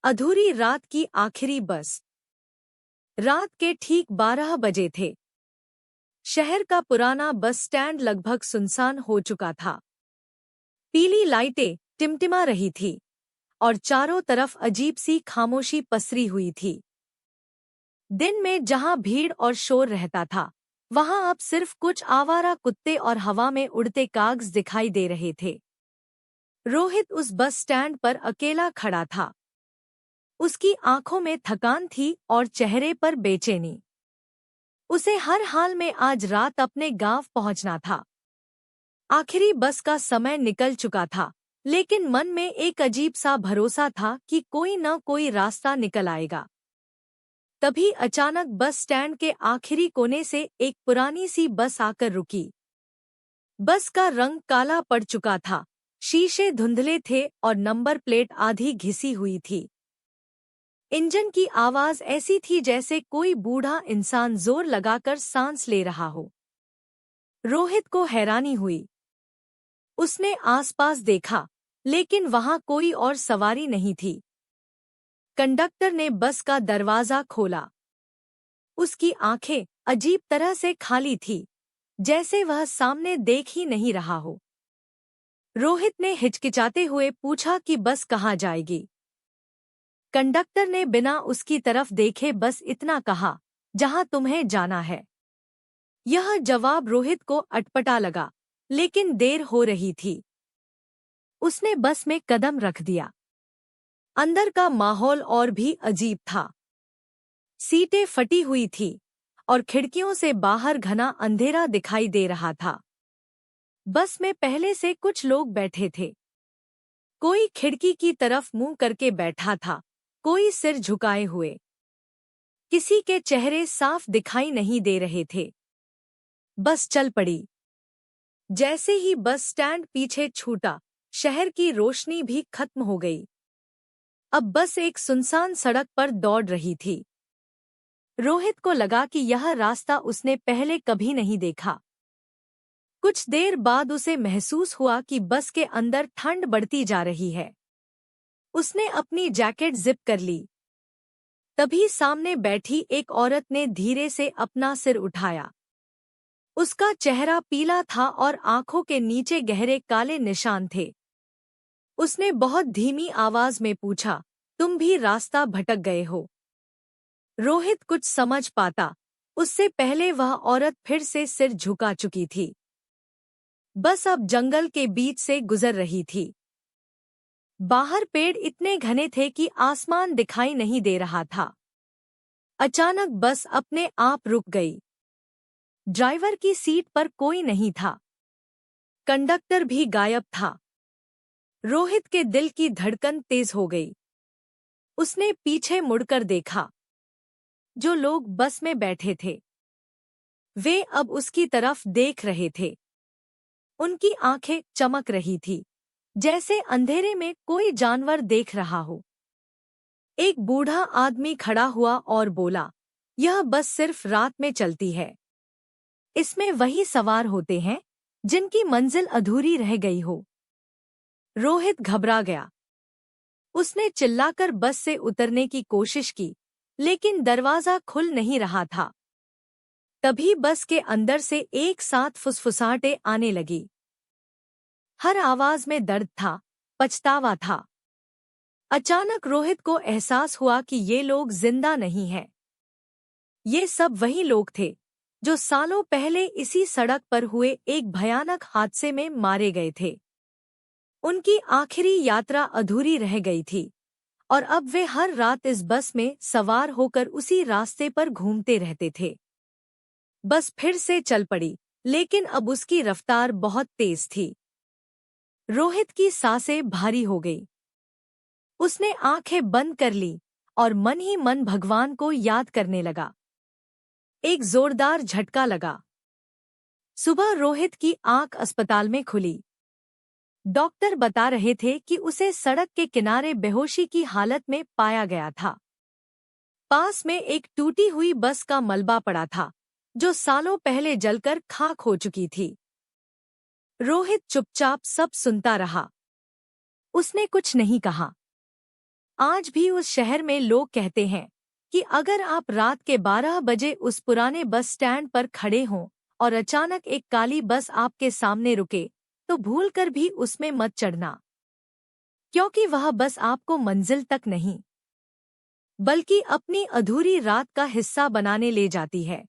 अधूरी रात की आखिरी बस। रात के ठीक 12 बजे थे। शहर का पुराना बस स्टैंड लगभग सुनसान हो चुका था। पीली लाइटें टिमटिमा रही थी और चारों तरफ अजीब सी खामोशी पसरी हुई थी। दिन में जहां भीड़ और शोर रहता था, वहां अब सिर्फ कुछ आवारा कुत्ते और हवा में उड़ते कागज दिखाई दे रहे थे। रोहित उस बस स्टैंड पर अकेला खड़ा था। उसकी आंखों में थकान थी और चेहरे पर बेचैनी। उसे हर हाल में आज रात अपने गांव पहुंचना था। आखिरी बस का समय निकल चुका था, लेकिन मन में एक अजीब सा भरोसा था कि कोई न कोई रास्ता निकल आएगा। तभी अचानक बस स्टैंड के आखिरी कोने से एक पुरानी सी बस आकर रुकी। बस का रंग काला पड़ चुका था, शीशे धुंधले थे और नंबर प्लेट आधी घिसी हुई थी। इंजन की आवाज ऐसी थी जैसे कोई बूढ़ा इंसान जोर लगाकर सांस ले रहा हो। रोहित को हैरानी हुई। उसने आसपास देखा, लेकिन वहां कोई और सवारी नहीं थी। कंडक्टर ने बस का दरवाजा खोला। उसकी आंखें अजीब तरह से खाली थी, जैसे वह सामने देख ही नहीं रहा हो। रोहित ने हिचकिचाते हुए पूछा कि बस कहाँ जाएगी। कंडक्टर ने बिना उसकी तरफ देखे बस इतना कहा, जहां तुम्हें जाना है। यह जवाब रोहित को अटपटा लगा, लेकिन देर हो रही थी। उसने बस में कदम रख दिया। अंदर का माहौल और भी अजीब था। सीटें फटी हुई थी और खिड़कियों से बाहर घना अंधेरा दिखाई दे रहा था। बस में पहले से कुछ लोग बैठे थे। कोई खिड़की की तरफ मुंह करके बैठा था, कोई सिर झुकाए हुए। किसी के चेहरे साफ दिखाई नहीं दे रहे थे। बस चल पड़ी। जैसे ही बस स्टैंड पीछे छूटा, शहर की रोशनी भी खत्म हो गई। अब बस एक सुनसान सड़क पर दौड़ रही थी। रोहित को लगा कि यह रास्ता उसने पहले कभी नहीं देखा। कुछ देर बाद उसे महसूस हुआ कि बस के अंदर ठंड बढ़ती जा रही है। उसने अपनी जैकेट जिप कर ली। तभी सामने बैठी एक औरत ने धीरे से अपना सिर उठाया। उसका चेहरा पीला था और आंखों के नीचे गहरे काले निशान थे। उसने बहुत धीमी आवाज में पूछा, तुम भी रास्ता भटक गए हो? रोहित कुछ समझ पाता, उससे पहले वह औरत फिर से सिर झुका चुकी थी। बस अब जंगल के बीच से गुजर रही थी। बाहर पेड़ इतने घने थे कि आसमान दिखाई नहीं दे रहा था। अचानक बस अपने आप रुक गई। ड्राइवर की सीट पर कोई नहीं था। कंडक्टर भी गायब था। रोहित के दिल की धड़कन तेज हो गई। उसने पीछे मुड़कर देखा। जो लोग बस में बैठे थे, वे अब उसकी तरफ देख रहे थे। उनकी आंखें चमक रही थी, जैसे अंधेरे में कोई जानवर देख रहा हो। एक बूढ़ा आदमी खड़ा हुआ और बोला, यह बस सिर्फ रात में चलती है। इसमें वही सवार होते हैं जिनकी मंजिल अधूरी रह गई हो। रोहित घबरा गया। उसने चिल्लाकर बस से उतरने की कोशिश की, लेकिन दरवाजा खुल नहीं रहा था। तभी बस के अंदर से एक साथ फुसफुसाहटें आने लगी। हर आवाज में दर्द था, पछतावा था। अचानक रोहित को एहसास हुआ कि ये लोग जिंदा नहीं हैं। ये सब वही लोग थे जो सालों पहले इसी सड़क पर हुए एक भयानक हादसे में मारे गए थे। उनकी आखिरी यात्रा अधूरी रह गई थी और अब वे हर रात इस बस में सवार होकर उसी रास्ते पर घूमते रहते थे। बस फिर से चल पड़ी, लेकिन अब उसकी रफ्तार बहुत तेज थी। रोहित की सांसें भारी हो गई। उसने आंखें बंद कर ली और मन ही मन भगवान को याद करने लगा। एक जोरदार झटका लगा। सुबह रोहित की आंख अस्पताल में खुली। डॉक्टर बता रहे थे कि उसे सड़क के किनारे बेहोशी की हालत में पाया गया था। पास में एक टूटी हुई बस का मलबा पड़ा था, जो सालों पहले जलकर खाक हो चुकी थी। रोहित चुपचाप सब सुनता रहा। उसने कुछ नहीं कहा। आज भी उस शहर में लोग कहते हैं कि अगर आप रात के 12 बजे उस पुराने बस स्टैंड पर खड़े हों और अचानक एक काली बस आपके सामने रुके, तो भूलकर भी उसमें मत चढ़ना, क्योंकि वह बस आपको मंजिल तक नहीं बल्कि अपनी अधूरी रात का हिस्सा बनाने ले जाती है।